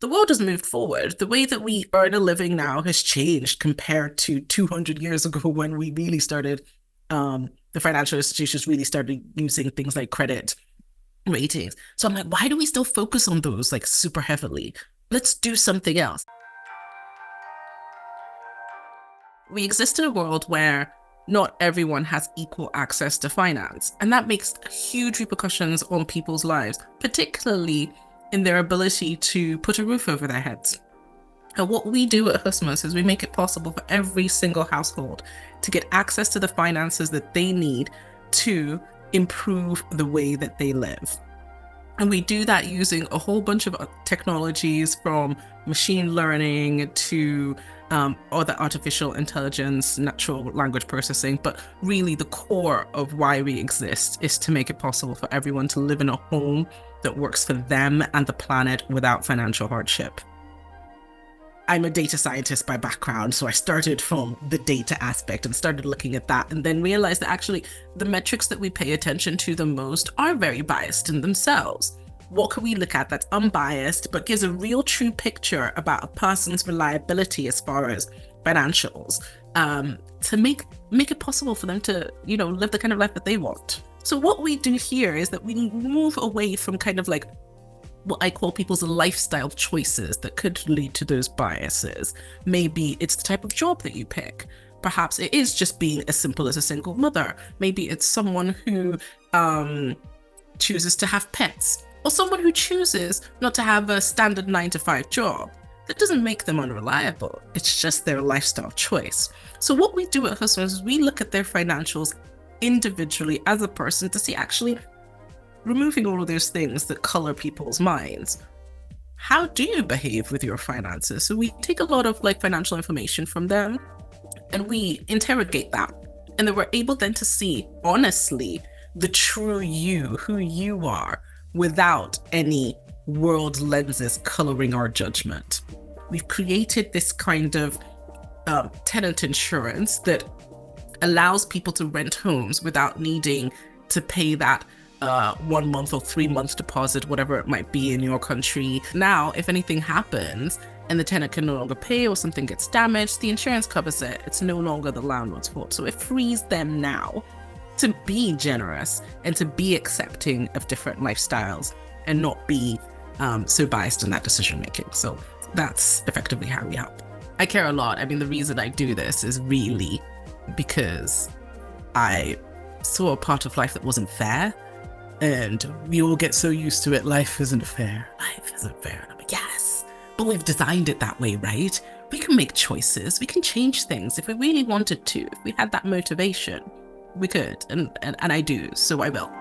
The world has moved forward. The way that we earn a living now has changed compared to 200 years ago when we really started, the financial institutions really started using things like credit ratings. So I'm like, why do we still focus on those like super heavily? Let's do something else. We exist in a world where not everyone has equal access to finance, and that makes huge repercussions on people's lives, particularly in their ability to put a roof over their heads. And what we do at Husmus is we make it possible for every single household to get access to the finances that they need to improve the way that they live. And we do that using a whole bunch of technologies, from machine learning to other artificial intelligence, natural language processing. But really, the core of why we exist is to make it possible for everyone to live in a home that works for them and the planet without financial hardship. I'm a data scientist by background, so I started from the data aspect and started looking at that, and then realized that actually the metrics that we pay attention to the most are very biased in themselves. What can we look at that's unbiased but gives a real true picture about a person's reliability as far as financials, to make it possible for them to, live the kind of life that they want? So what we do here is that we move away from kind of like what I call people's lifestyle choices that could lead to those biases. Maybe it's the type of job that you pick. Perhaps it is just being as simple as a single mother. Maybe it's someone who chooses to have pets, or someone who chooses not to have a standard 9-to-5 job. That doesn't make them unreliable. It's just their lifestyle choice. So what we do at Husmus is we look at their financials individually as a person to see, actually, removing all of those things that color people's minds, how do you behave with your finances? So we take a lot of financial information from them and we interrogate that. And then we're able then to see honestly the true you, who you are, without any world lenses coloring our judgment. We've created this kind of tenant insurance that allows people to rent homes without needing to pay that 1 month or 3 months deposit, whatever it might be in your country. Now, if anything happens and the tenant can no longer pay or something gets damaged, the insurance covers it. It's no longer the landlord's fault. So it frees them now to be generous and to be accepting of different lifestyles and not be so biased in that decision making. So that's effectively how we help. I care a lot. I mean, the reason I do this is really because I saw a part of life that wasn't fair. And we all get so used to it. Life isn't fair. Life isn't fair. And I'm like, yes, but we've designed it that way, right? We can make choices. We can change things if we really wanted to. If we had that motivation, we could. And I do. So I will.